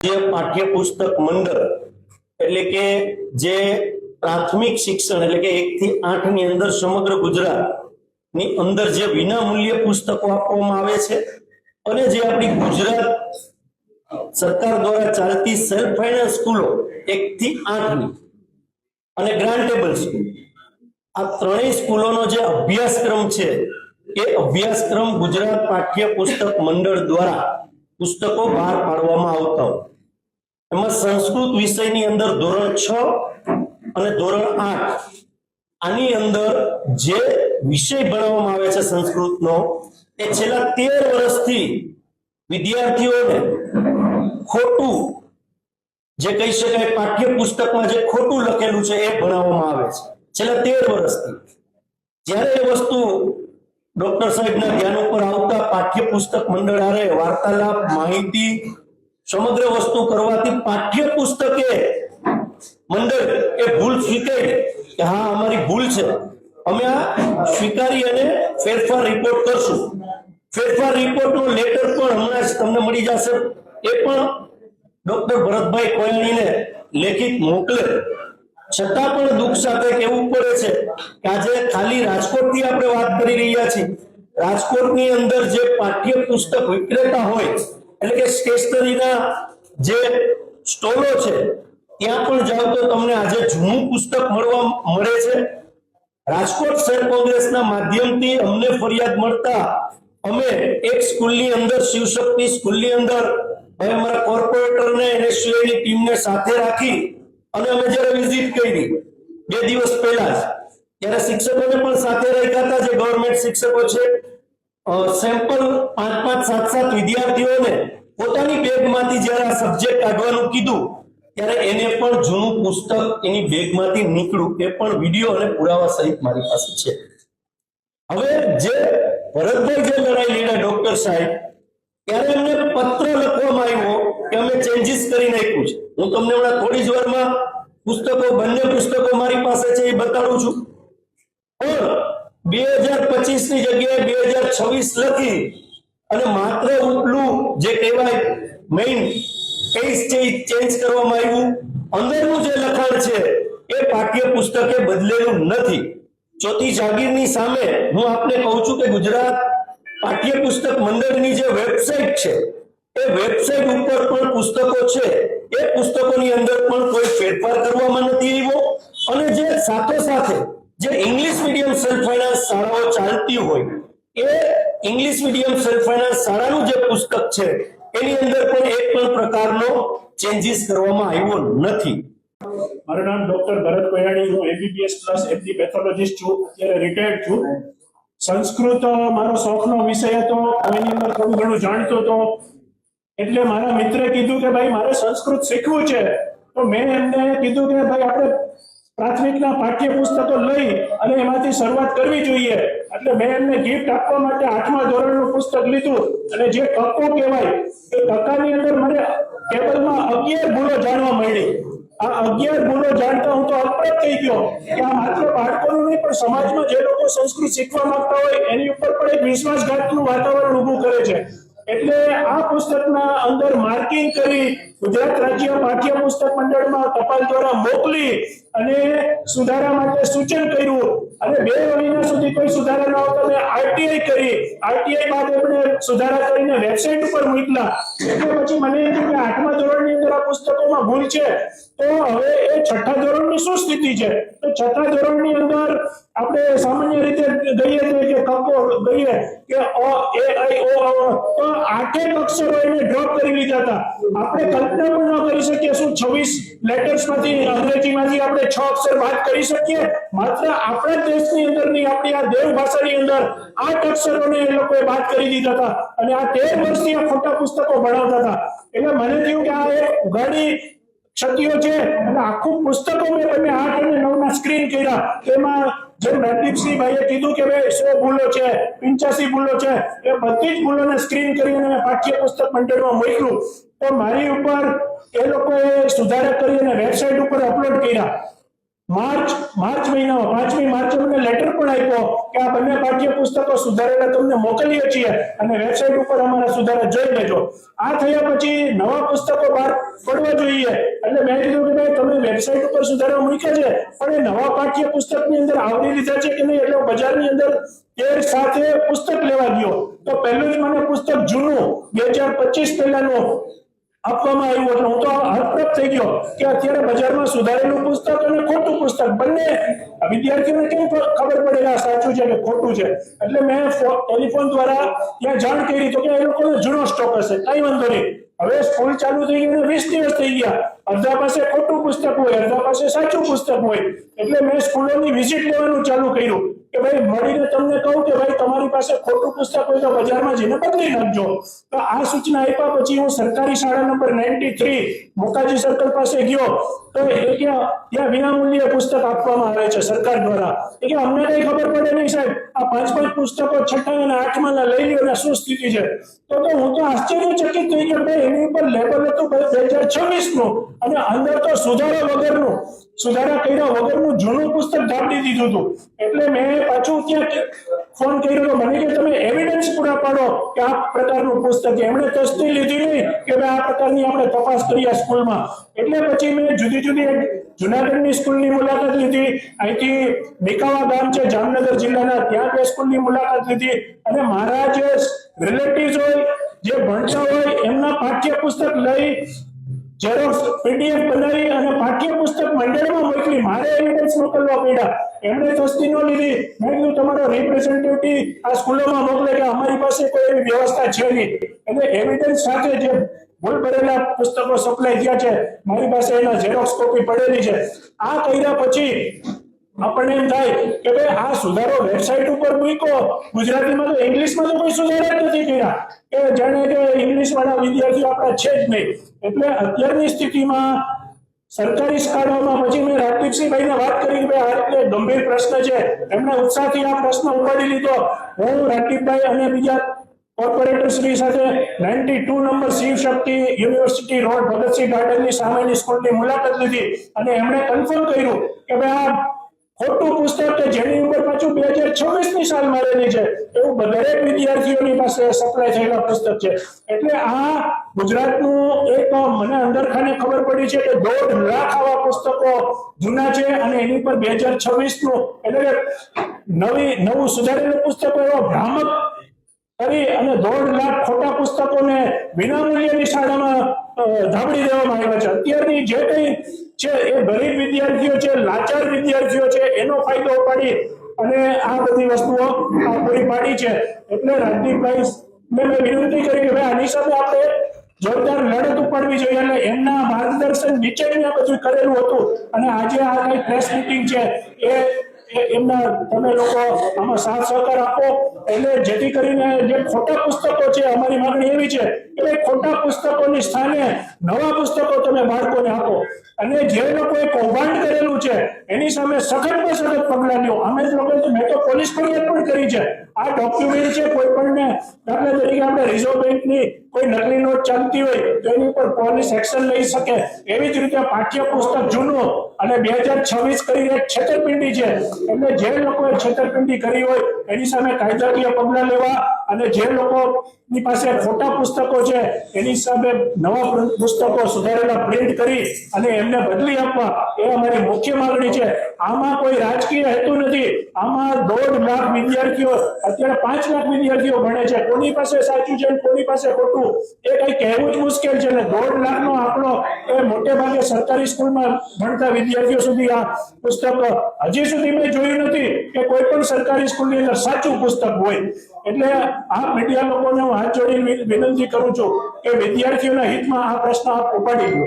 જે પાઠ્યપુસ્તક મંડળ એટલે કે જે પ્રાથમિક શિક્ષણ એટલે કે 1 થી 8 ની અંદર સમગ્ર ગુજરાતની અંદર જે વિનામૂલ્ય પુસ્તકો આપવામાં આવે છે અને જે આપણી ગુજરાત સરકાર દ્વારા ચાલતી સેલ્ફ ફાઇનાન્સ સ્કૂલો 1 થી 8 ની અને ગ્રાન્ટેબલ સ્કૂલ આ ત્રણેય સ્કૂલોનો જે અભ્યાસક્રમ છે એ અભ્યાસક્રમ ગુજરાત પાઠ્યપુસ્તક મંડળ દ્વારા પુસ્તકો બહાર પાડવામાં આવતા હોય એમાં સંસ્કૃત વિષયની અંદર ધોરણ 6 અને ધોરણ 8 આની અંદર જે વિષય ભણાવવામાં આવે છે સંસ્કૃતનો એ છેલ્લા 13 વર્ષથી વિદ્યાર્થીઓને ખોટું જે કહી શકાય પાઠ્યપુસ્તકમાં જે ખોટું લખેલું છે એ ભણાવવામાં આવે છે છેલ્લા 13 વર્ષથી જ્યારે એ વસ્તુ ડોક્ટર સાહેબના ધ્યાન ઉપર આવતા પાઠ્યપુસ્તક મંડળ હારે વાર્તાલાપ માહિતી સમગ્ર વસ્તુ કરવાથી પાઠ્યપુસ્તકે મંડળ એ ભૂલ સ્વીકારી કે હા અમારી ભૂલ છે અમે આ સ્વીકારી અને ફેરફાર રિપોર્ટ કરશું ફેરફાર રિપોર્ટનો લેટર પણ હમણાં જ તમને મળી જશે એ પણ ડોક્ટર ભરતભાઈ કોયાણીને લેખિત મોકલે છતાં પણ દુઃખ સાથે કહેવું પડે છે કે આજે ખાલી રાજકોટથી આપણે વાત કરી રહ્યા છીએ રાજકોટની અંદર જે પાઠ્યપુસ્તક વિક્રેતા હોય એટલે કે સ્ટેશનરીના જે સ્ટોલો છે ત્યાં પણ જાઓ તો તમને આજે જૂનું પુસ્તક મળે છે રાજકોટ શહેર કોંગ્રેસના માધ્યમથી અમને ફરિયાદ મળતા અમે એક સ્કૂલની અંદર શિવશક્તિ સ્કૂલની અંદર હવે અમારા કોર્પોરેટરને NSUI ની ટીમને સાથે રાખી અને અમે જ્યારે વિઝિટ કરી 2 દિવસ પહેલા જ ત્યારે શિક્ષકોને પણ સાથે રાખ્યા હતા જે ગવર્નમેન્ટ શિક્ષકો છે સેમ્પલ 5-5 7-7 વિદ્યાર્થીઓને પોતાની બેગમાંથી જ્યારે આ સબ્જેક્ટ કાઢવાનું કીધું ત્યારે એને પણ જૂનું પુસ્તક એની બેગમાંથી નીકળ્યું એ પણ વિડીયો અને પુરાવા સહિત મારી પાસે છે હવે જે ભરતભાઈ જે લડાઈ લડ્યા ડોક્ટર સાહેબ ત્યારે એમને પત્ર લખવામાં આવ્યો કે અમે ચેન્જીસ કરી નાખ્યું છે હું તમને હમણાં થોડી જ વારમાં પુસ્તકો બંને પુસ્તકો મારી પાસે છે એ બતાડું છું પણ 2025 ની જગ્યાએ 2026 લખી અને માત્ર ઉપલું જે કહેવાય મેઇન કેસ છે ચેન્જ કરવામાં આવ્યું અંદરનું જે લખાણ છે એ પાઠ્યપુસ્તકે બદલેલું નથી ચોથી જાગીરની સામે હું આપને કહું છું કે ગુજરાત પાઠ્યપુસ્તક મંડળની જે વેબસાઇટ છે એ વેબસાઇટ ઉપર પણ પુસ્તકો છે એ પુસ્તકોની અંદર પણ કોઈ ફેરફાર કરવામાં નથી આવ્યો અને જે સાથે જે ઇંગ્લિશ મીડિયમ સેલ્ફ ફાઇનાન્સ શાળાઓ ચાલતી હોય એ ઇંગ્લિશ મીડિયમ સેલ્ફ ફાઇનાન્સ શાળાનું જે પુસ્તક છે એની અંદર પણ એક પણ પ્રકારનો ચેન્જીસ કરવામાં આવ્યો નથી મારું નામ ડોક્ટર ભરત કોયાણી હું MBBS પ્લસ MD પેથોલોજીસ્ટ છું અત્યારે રિટાયર્ડ છું સંસ્કૃત મારો શોખનો વિષય હતો એની અંદર થોડું ઘણું જાણતો હતો એટલે મારા મિત્રે કીધું કે ભાઈ મારે સંસ્કૃત શીખવું છે તો મેં એમને કીધું કે ભાઈ આપણે પ્રાથમિકના પાઠ્યપુસ્તકો લઈ અને એમાંથી શરૂઆત કરવી જોઈએ એટલે મેં એમને ગિફ્ટ આપવા માટે 8મા ધોરણનું પુસ્તક લીધું અને જે ટકો કહેવાય એ ટકાની અંદર મને ટેબલમાં 11 ભૂલો જાણવા મળી આ 11 ભૂલો જાણતા હું તો અપરાધ થઈ ગયો કે આ માત્ર બાળકોનું નહીં પણ સમાજમાં જે લોકો સંસ્કૃત શીખવા માંગતા હોય એની ઉપર પણ એક વિશ્વાસઘાતનું વાતાવરણ ઊભું કરે છે એટલે આ પુસ્તકના અંદર માર્કિંગ કરી ગુજરાત રાજ્ય પાઠ્યપુસ્તક મંડળમાં ટપાલ દ્વારા મોકલી અને સુધારા માટે સૂચન કર્યું અને 2 મહિના સુધી કોઈ સુધારા ન આવતા મેં RTI કરી RTI બાદ આપણે સુધારા કરીને વેબસાઇટ ઉપર મૂકલા એટલે પછી મને એમ થયું કે 8મા ધોરણની અંદર આ પુસ્તકોમાં ભૂલ છે તો હવે એ 6ઠા ધોરણની શું સ્થિતિ છે તો 6ઠા ધોરણની અંદર આપણે સામાન્ય રીતે ગઈએ કે કકો ગઈએ કે અ એ આઈ ઓ તો 8 અક્ષરો એને ડ્રોપ કરી લીધા હતા આપણે કલ્પના પણ ન કરી શકીએ શું 26 લેટર્સમાંથી અંગ્રેજીમાંથી આપણે 6 અક્ષર બાદ કરી શકીએ માત્ર આપણા દેશની અંદરની આપણી આ દેવ ભાષાની અંદર 8 અક્ષરોને એ લોકોએ બાદ કરી દીધા હતા અને આ 13 વર્ષથી આ ખોટા પુસ્તકો ભણાવતા હતા એટલે મને થયું કે આ એક ઉઘાડી ક્ષતિઓ છે અને આખું પુસ્તકો મેં તમે 8 અને 9 ના સ્ક્રીન કર્યા તેમાં જે મેટ્રિક્સની ભાઈએ કીધું કે ભાઈ 100 ભૂલો છે 85 ભૂલો છે એ બધી જ ભૂલોને સ્ક્રીન કરીને મેં પાઠ્યપુસ્તક મંડળમાં મોકલ્યું તો મારી ઉપર એ લોકોએ સુધારા કરી અને વેબસાઇટ ઉપર અપલોડ કર્યા માર્ચ મહિનામાં 5મી માર્ચે મને લેટર પણ આપ્યો કે આ બંને પાઠ્યપુસ્તકો સુધારેલા તમને મોકલીએ છીએ અને વેબસાઇટ ઉપર અમારા સુધારા જોઈ લેજો. આ થયા પછી નવા પુસ્તકો બહાર પડવા જોઈએ એટલે મેં કીધું કે ભાઈ તમે વેબસાઇટ ઉપર સુધારા મૂક્યા છે પણ એ નવા પાઠ્યપુસ્તકની અંદર આવરી લીધા છે કે નહીં એટલે બજારની અંદર તેર સાથે પુસ્તક લેવા ગયો તો પહેલું જ મને પુસ્તક જૂનું 2025 પહેલાનું આપવામાં આવ્યું એટલે હું તો હતપ્રભ થઈ ગયો કે અત્યારે બજારમાં સુધારેલું પુસ્તક અને ખોટું પુસ્તક બંને વિદ્યાર્થીઓને કેમ ખબર પડે કે આ સાચું છે કે ખોટું છે. એટલે મેં ટેલિફોન દ્વારા ત્યાં જાણ કરી તો કે એ લોકોનો જૂનો સ્ટોક હશે, કઈ વાંધો નહીં. હવે સ્કૂલ ચાલુ થઈ ગઈ 20 દિવસ થઈ ગયા, અડધા પાસે ખોટું પુસ્તક હોય, અડધા પાસે સાચું પુસ્તક હોય. એટલે મેં સ્કૂલોની વિઝિટ લેવાનું ચાલુ કર્યું કે ભાઈ મળીને તમને કહું કે ભાઈ તમારી પાસે ખોટું પુસ્તક હોય તો બજારમાં જઈને બદલી નાખજો. તો આ સૂચના આપ્યા પછી હું સરકારી શાળા નંબર 93 મોકાજી સર્કલ પાસે ગયો તો એ ત્યાં વિનામૂલ્યે પુસ્તક આપવામાં આવે છે સરકાર દ્વારા. એ કે અમને કઈ ખબર પડે નહીં સાહેબ, આ 5 પુસ્તકો 6ઠ્ઠા અને 8મા લઈ લ્યો ને શું સ્થિતિ છે. તો હું તો આશ્ચર્યચકિત થઈ ગયો ભાઈ એની ઉપર લેબલ હતું 2026 નું અને અંદર તો સુધારા કર્યા વગરનું જૂનું પુસ્તક ઢાંકી દીધું હતું. એટલે મેં પાછું ત્યાં ફોન કર્યો તો મને કે તમે એવિડન્સ પૂરા પાડો કે આ પ્રકારનું પુસ્તક છે. એમણે તસ્દી લીધી નહીં કે ભાઈ આ પ્રકારની આપણે તપાસ કરીએ સ્કૂલમાં. એટલે પછી મેં જુદી જુનાગઢની સ્કૂલની મુલાકાત લીધી, અહીંથી મેકાવા ગામ છે જામનગર જિલ્લાના ત્યાં બે સ્કૂલની મુલાકાત લીધી અને મારા જે રિલેટિવ્સ હોય જે ભણતા હોય એમના પાઠ્યપુસ્તક લઈ ઝેરોક્સ પીડીએફ બનાવી અને પાઠ્યપુસ્તક મંડળમાં મોકલી. મારે એવિડન્સ મોકલવા પડ્યા, એમણે તસ્દી ન લીધી. મેં કીધું તમારો રિપ્રેઝેન્ટેટિવ આ સ્કૂલોમાં મોકલે કે અમારી પાસે કોઈ એવી વ્યવસ્થા છે નહીં. એટલે એવિડન્સ સાથે જે ભૂલ ભરેલા પુસ્તકો સપ્લાય થયા છે મારી પાસે એના ઝેરોક્સ કોપી પડેલી છે. આ કર્યા પછી આપણને એમ થાય કે ભાઈ આ સુધારો વેબસાઇટ ઉપર મૂક્યો, ગુજરાતીમાં તો ઇંગ્લિશમાં તો કોઈ સુધારા જ નથી કર્યા કે જાણે કે ઇંગ્લિશ વાળા વિદ્યાર્થીઓ આપણા છે જ નહીં. એટલે અત્યારની સ્થિતિમાં સરકારી શાળાઓમાં પછી મેં રાજદીપસિંહભાઈને વાત કરી કે આ રીતે ગંભીર પ્રશ્ન છે. એમણે ઉત્સાહથી આ પ્રશ્ન ઉપાડી લીધો. હું રાજદીપભાઈ અને બીજા કોર્પોરેટર શ્રી સાથે 92 નંબર શિવ શક્તિ યુનિવર્સિટી રોડ ભગતસિંહ ગાર્ડનની સામેની સ્કૂલની મુલાકાત લીધી અને એમણે કન્ફર્મ કર્યું કે ભાઈ આ ખોટું પુસ્તક કે જેની ઉપર પાછું 2026ની સાલ મારેલી છે એવું દરેક વિદ્યાર્થીઓની પાસે સપ્લાય થયેલા પુસ્તક છે. એટલે આ ગુજરાતનું એક મને અંદરખાને ખબર પડી છે કે 1.5 લાખ આવા પુસ્તકો જૂના છે અને એની પર 2026નું એટલે નવું સુધારેલું પુસ્તકો એવા ભ્રામક કરી અને 1.5 લાખ ખોટા પુસ્તકોને વિનામૂલ્યની શાળામાં ધાબળી દેવામાં આવ્યા છે. અત્યારની જે કંઈ છે એ ગરીબ વિદ્યાર્થીઓ છે, લાચાર વિદ્યાર્થીઓ છે એનો ફાયદો ઉપાડી અને આ બધી વસ્તુઓ પૂરી પાડી છે. એટલે રાજદીપભાઈ મેં વિનંતી કરી કે ભાઈ આની સામે આપણે જોરદાર લડત ઉપાડવી જોઈએ. એટલે એમના માર્ગદર્શન નીચે મેં બધું કરેલું હતું અને આજે આ કઈ પ્રેસ મીટિંગ છે એમના તમે લોકો આમાં સાથ સહકાર આપો એટલે જેથી કરીને જે ખોટા પુસ્તકો છે અમારી માંગણી એવી છે કે ખોટા પુસ્તકોની સ્થાને નવા પુસ્તકો તમે બાળકોને આપો અને જે લોકોએ કૌભાંડ કરેલું છે એની સામે સખતમાં સખત પગલાં લ્યો. અમે લોકો મેં તો પોલીસ ફરિયાદ પણ કરી છે. આ ડોક્યુમેન્ટ છે કોઈ પણને દાખલા તરીકે આપણે રિઝર્વ બેંકની કોઈ નકલી નોટ ચાલતી હોય તો એની ઉપર પોલીસ એક્શન લઈ શકે. એવી જ રીતે પાઠ્યપુસ્તક જૂનું અને 2026 કરીને છેતરપિંડી છે એટલે જે લોકોએ છેતરપિંડી કરી હોય એની સામે કાયદાકીય પગલાં લેવા અને જે લોકોની પાસે ખોટા પુસ્તકો છે એની સામે નવા પુસ્તકો સુધારેલા પ્રિન્ટ કરી અને એમને બદલી આપવા એ અમારી મુખ્ય માંગણી છે. આમાં કોઈ રાજકીય હેતુ નથી. આમાં 1.5 લાખ વિદ્યાર્થીઓ અત્યારે 5 લાખ વિદ્યાર્થીઓ ભણે છે. કોની પાસે સાચું છે કોની પાસે ખોટું એ કઈ કહેવું જ મુશ્કેલ છે. અને 1.5 લાખનો આંકડો એ મોટે ભાગે સરકારી સ્કૂલમાં ભણતા વિદ્યાર્થીઓ સુધી આ પુસ્તક હજી સુધી મેં જોયું નથી કે કોઈ પણ સરકારી સ્કૂલની અંદર સાચું પુસ્તક હોય. એટલે આ મીડિયા લોકોને હું હાથ જોડીને વિનંતી કરું છું કે વિદ્યાર્થીઓના હિતમાં આ પ્રશ્ન આપ ઉપાડી દો.